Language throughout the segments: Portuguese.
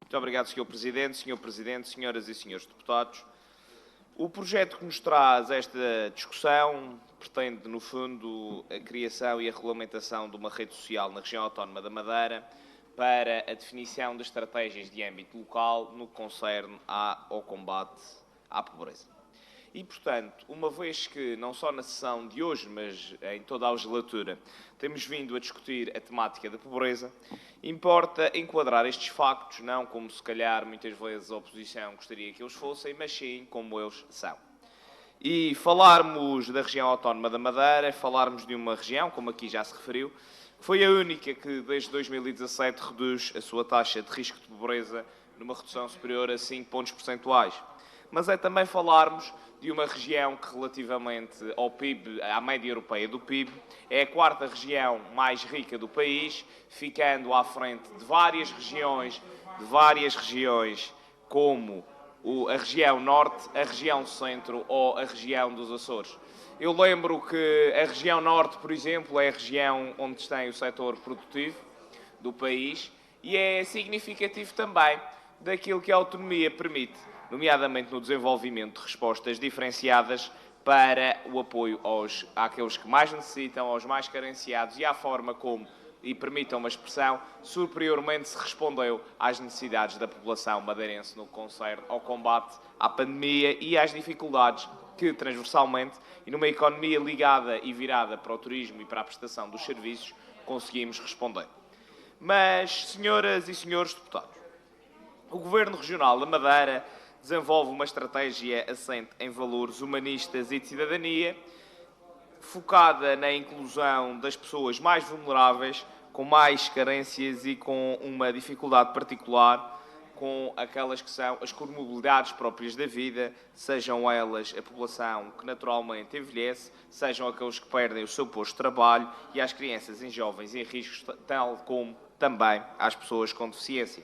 Muito obrigado, Sr. Presidente. Sr. Presidente, senhoras e senhores deputados, o projeto que nos traz esta discussão pretende, no fundo, a criação e a regulamentação de uma rede social na região autónoma da Madeira para a definição de estratégias de âmbito local no que concerne ao combate à pobreza. E, portanto, uma vez que, não só na sessão de hoje, mas em toda a legislatura, temos vindo a discutir a temática da pobreza, importa enquadrar estes factos, não como se calhar muitas vezes a oposição gostaria que eles fossem, mas sim como eles são. E falarmos da região autónoma da Madeira, falarmos de uma região, como aqui já se referiu, que foi a única que desde 2017 reduz a sua taxa de risco de pobreza numa redução superior a 5 pontos percentuais. Mas é também falarmos de uma região que, relativamente ao PIB, à média europeia do PIB, é a quarta região mais rica do país, ficando à frente de várias regiões como a região norte, a região centro ou a região dos Açores. Eu lembro que a região norte, por exemplo, é a região onde tem o setor produtivo do país e é significativo também daquilo que a autonomia permite, nomeadamente no desenvolvimento de respostas diferenciadas para o apoio àqueles que mais necessitam, aos mais carenciados e à forma como, e permitam uma expressão, superiormente se respondeu às necessidades da população madeirense no que concerne ao combate à pandemia e às dificuldades que, transversalmente, e numa economia ligada e virada para o turismo e para a prestação dos serviços, conseguimos responder. Mas, senhoras e senhores deputados, o Governo Regional da Madeira desenvolve uma estratégia assente em valores humanistas e de cidadania, focada na inclusão das pessoas mais vulneráveis, com mais carências e com uma dificuldade particular com aquelas que são as comorbilidades próprias da vida, sejam elas a população que naturalmente envelhece, sejam aqueles que perdem o seu posto de trabalho e às crianças e jovens em riscos, tal como também às pessoas com deficiência.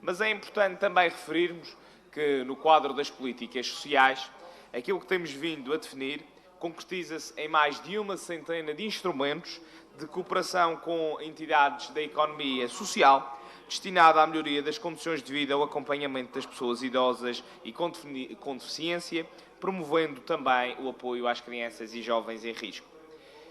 Mas é importante também referirmos que, no quadro das políticas sociais, aquilo que temos vindo a definir concretiza-se em mais de uma centena de instrumentos de cooperação com entidades da economia social, destinada à melhoria das condições de vida, ao acompanhamento das pessoas idosas e com deficiência, promovendo também o apoio às crianças e jovens em risco.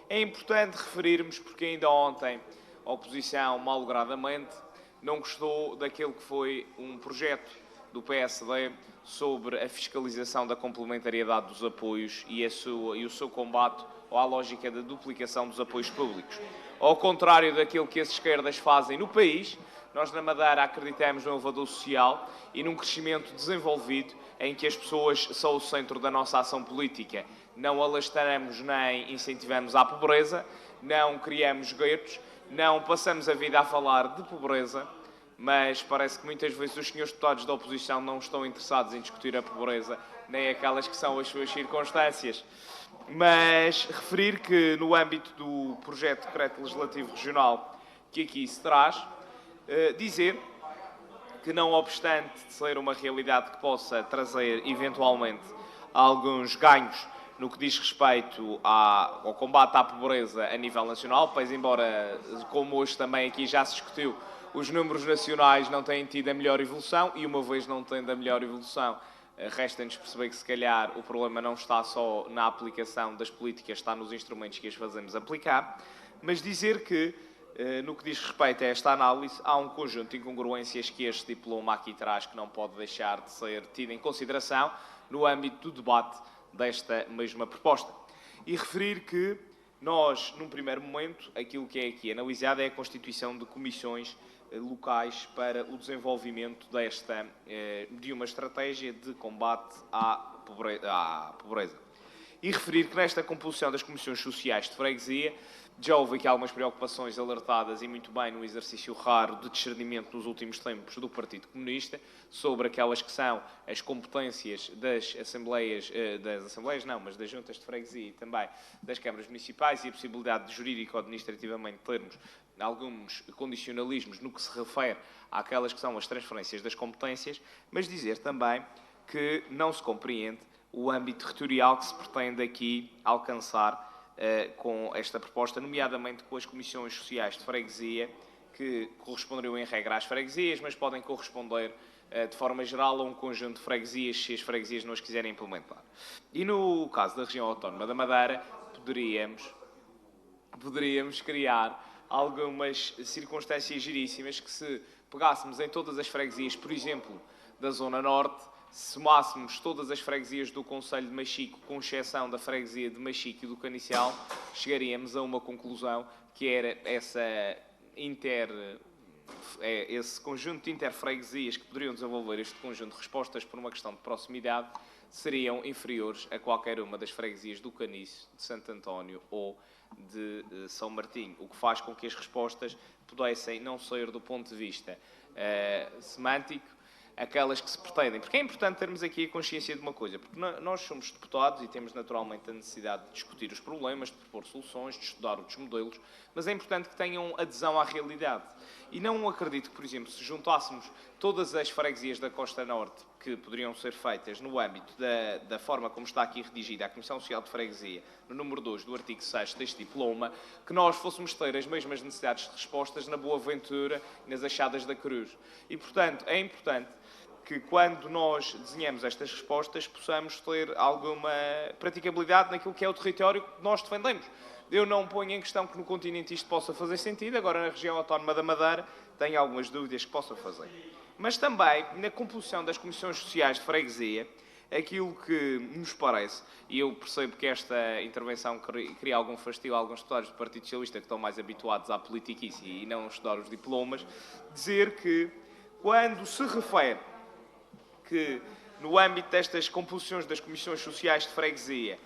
É importante referirmos, porque ainda ontem a oposição, malogradamente, não gostou daquele que foi um projeto do PSD sobre a fiscalização da complementariedade dos apoios e o seu combate à lógica da duplicação dos apoios públicos. Ao contrário daquilo que as esquerdas fazem no país, nós na Madeira acreditamos no elevador social e num crescimento desenvolvido em que as pessoas são o centro da nossa ação política. Não alastramos nem incentivamos a pobreza, não criamos guetos, não passamos a vida a falar de pobreza, mas parece que muitas vezes os senhores deputados da oposição não estão interessados em discutir a pobreza, nem aquelas que são as suas circunstâncias. Mas referir que no âmbito do projeto de decreto legislativo regional que aqui se traz, dizer que não obstante ser uma realidade que possa trazer eventualmente alguns ganhos no que diz respeito ao combate à pobreza a nível nacional, pois embora, como hoje também aqui já se discutiu, os números nacionais não têm tido a melhor evolução e uma vez não tendo a melhor evolução, resta-nos perceber que se calhar o problema não está só na aplicação das políticas, está nos instrumentos que as fazemos aplicar, mas dizer que, no que diz respeito a esta análise, há um conjunto de incongruências que este diploma aqui traz que não pode deixar de ser tido em consideração no âmbito do debate desta mesma proposta. E referir que nós, num primeiro momento, aquilo que é aqui analisado é a constituição de comissões locais para o desenvolvimento de uma estratégia de combate à pobreza. E referir que nesta composição das comissões sociais de freguesia já houve aqui algumas preocupações alertadas e muito bem no exercício raro de discernimento nos últimos tempos do Partido Comunista sobre aquelas que são as competências das juntas de freguesia e também das câmaras municipais e a possibilidade de jurídico-administrativamente termos alguns condicionalismos no que se refere àquelas que são as transferências das competências, mas dizer também que não se compreende o âmbito territorial que se pretende aqui alcançar com esta proposta, nomeadamente com as comissões sociais de freguesia, que corresponderiam em regra às freguesias, mas podem corresponder de forma geral a um conjunto de freguesias, se as freguesias não as quiserem implementar. E no caso da região autónoma da Madeira, poderíamos criar algumas circunstâncias giríssimas que, se pegássemos em todas as freguesias, por exemplo, da Zona Norte, se somássemos todas as freguesias do concelho de Machico, com exceção da freguesia de Machico e do Canicial, chegaríamos a uma conclusão que era esse conjunto de interfreguesias que poderiam desenvolver este conjunto de respostas por uma questão de proximidade seriam inferiores a qualquer uma das freguesias do Caniço, de Santo António ou de São Martinho, o que faz com que as respostas pudessem não ser, do ponto de vista semântico, aquelas que se pretendem. Porque é importante termos aqui a consciência de uma coisa, porque nós somos deputados e temos naturalmente a necessidade de discutir os problemas, de propor soluções, de estudar outros modelos, mas é importante que tenham adesão à realidade. E não acredito que, por exemplo, se juntássemos todas as freguesias da Costa Norte que poderiam ser feitas no âmbito da forma como está aqui redigida a Comissão Social de Freguesia, no número 2 do artigo 6 deste diploma, que nós fôssemos ter as mesmas necessidades de respostas na Boa Ventura e nas Achadas da Cruz. E, portanto, é importante que, quando nós desenhamos estas respostas, possamos ter alguma praticabilidade naquilo que é o território que nós defendemos. Eu não ponho em questão que no continente isto possa fazer sentido, agora na região autónoma da Madeira tenho algumas dúvidas que possa fazer. Mas também, na composição das comissões sociais de freguesia, aquilo que nos parece, e eu percebo que esta intervenção cria algum fastio a alguns deputados do Partido Socialista que estão mais habituados à politiquice e não a estudar os diplomas, dizer que, quando se refere que, no âmbito destas composições das comissões sociais de freguesia,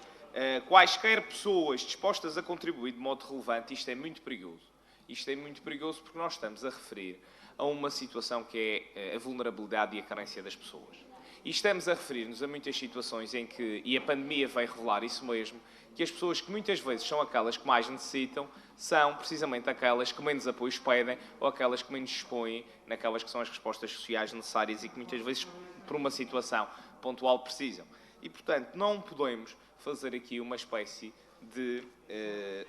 quaisquer pessoas dispostas a contribuir de modo relevante, isto é muito perigoso. Isto é muito perigoso porque nós estamos a referir a uma situação que é a vulnerabilidade e a carência das pessoas. E estamos a referir-nos a muitas situações em que, e a pandemia vai revelar isso mesmo, que as pessoas que muitas vezes são aquelas que mais necessitam, são precisamente aquelas que menos apoios pedem ou aquelas que menos dispõem naquelas que são as respostas sociais necessárias e que muitas vezes, por uma situação pontual, precisam. E, portanto, não podemos fazer aqui uma espécie de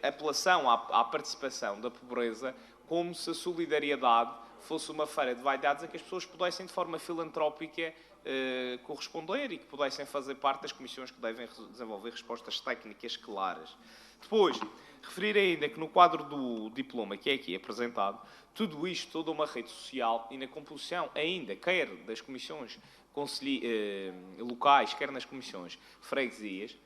apelação à participação da pobreza como se a solidariedade fosse uma feira de vaidades a que as pessoas pudessem, de forma filantrópica, corresponder e que pudessem fazer parte das comissões que devem desenvolver respostas técnicas claras. Depois, referir ainda que no quadro do diploma que é aqui apresentado, tudo isto, toda uma rede social e na composição ainda, quer das comissões locais, quer nas comissões freguesias,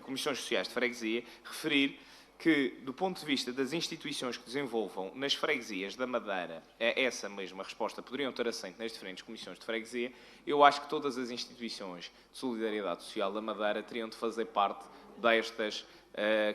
comissões sociais de freguesia, referir que, do ponto de vista das instituições que desenvolvam nas freguesias da Madeira essa mesma resposta poderiam ter assento nas diferentes comissões de freguesia, eu acho que todas as instituições de solidariedade social da Madeira teriam de fazer parte destas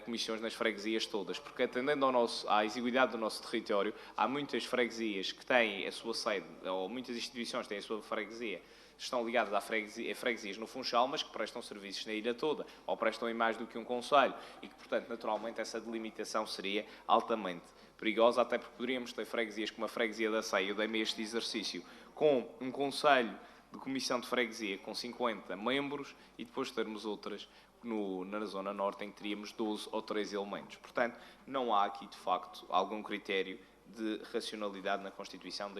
comissões nas freguesias todas, porque, atendendo à exiguidade do nosso território, há muitas freguesias que têm a sua sede, ou muitas instituições têm a sua freguesia, estão ligadas a freguesias no Funchal, mas que prestam serviços na ilha toda, ou prestam em mais do que um concelho, e que, portanto, naturalmente, essa delimitação seria altamente perigosa, até porque poderíamos ter freguesias como a freguesia da Ceia. Eu dei-me este exercício com um concelho de comissão de freguesia com 50 membros e depois termos outras na Zona Norte em que teríamos 12 ou 13 elementos. Portanto, não há aqui, de facto, algum critério de racionalidade na constituição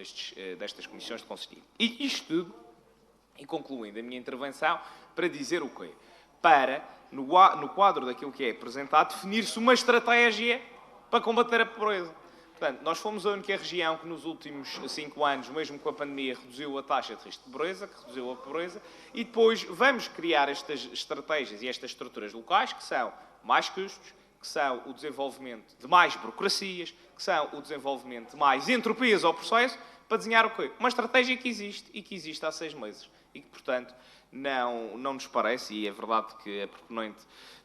destas comissões de conselho. E isto tudo, e concluindo a minha intervenção, para dizer o quê? Para, no quadro daquilo que é apresentado, definir-se uma estratégia para combater a pobreza. Portanto, nós fomos a única região que nos últimos 5 anos, mesmo com a pandemia, reduziu a taxa de risco de pobreza, que reduziu a pobreza, e depois vamos criar estas estratégias e estas estruturas locais, que são mais custos, que são o desenvolvimento de mais burocracias, que são o desenvolvimento de mais entropias ao processo, para desenhar o quê? Uma estratégia que existe e que existe há 6 meses. E que, portanto, não nos parece, e é verdade que a proponente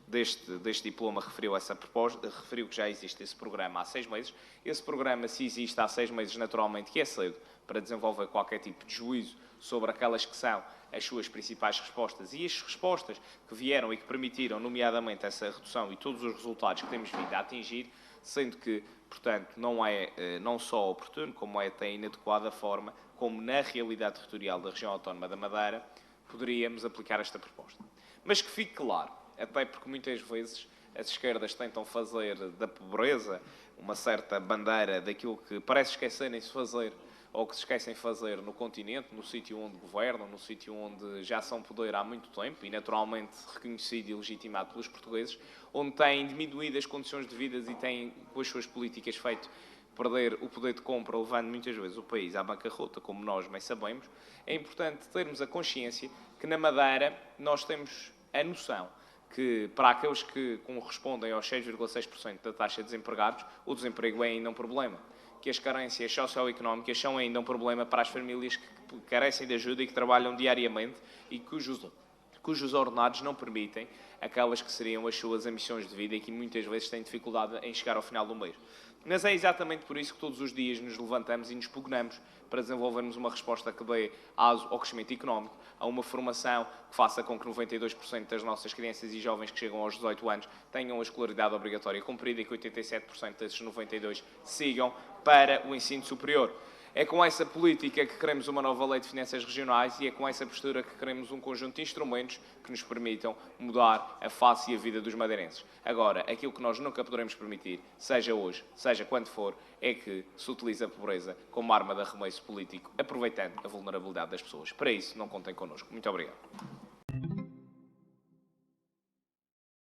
deste diploma referiu essa proposta, referiu que já existe esse programa há 6 meses. Esse programa, se existe há 6 meses, naturalmente que é cedo para desenvolver qualquer tipo de juízo sobre aquelas que são as suas principais respostas e as respostas que vieram e que permitiram, nomeadamente, essa redução e todos os resultados que temos vindo a atingir, sendo que, portanto, não é não só oportuno, como é até inadequada a forma como, na realidade territorial da região autónoma da Madeira, poderíamos aplicar esta proposta. Mas que fique claro, até porque muitas vezes as esquerdas tentam fazer da pobreza uma certa bandeira daquilo que parece esquecerem-se fazer ou que se esquecem de fazer no continente, no sítio onde governam, no sítio onde já são poder há muito tempo e naturalmente reconhecido e legitimado pelos portugueses, onde têm diminuído as condições de vida e têm, com as suas políticas, feito perder o poder de compra, levando muitas vezes o país à bancarrota, como nós bem sabemos. É importante termos a consciência que na Madeira nós temos a noção que para aqueles que correspondem aos 6,6% da taxa de desempregados, o desemprego é ainda um problema. Que as carências socioeconómicas são ainda um problema para as famílias que carecem de ajuda e que trabalham diariamente e cujos ordenados não permitem aquelas que seriam as suas ambições de vida e que muitas vezes têm dificuldade em chegar ao final do mês. Mas é exatamente por isso que todos os dias nos levantamos e nos pugnamos para desenvolvermos uma resposta que dê ao crescimento económico, a uma formação que faça com que 92% das nossas crianças e jovens que chegam aos 18 anos tenham a escolaridade obrigatória cumprida e que 87% desses 92% sigam para o ensino superior. É com essa política que queremos uma nova lei de finanças regionais e é com essa postura que queremos um conjunto de instrumentos que nos permitam mudar a face e a vida dos madeirenses. Agora, aquilo que nós nunca poderemos permitir, seja hoje, seja quando for, é que se utilize a pobreza como arma de arremesso político, aproveitando a vulnerabilidade das pessoas. Para isso, não contem connosco. Muito obrigado.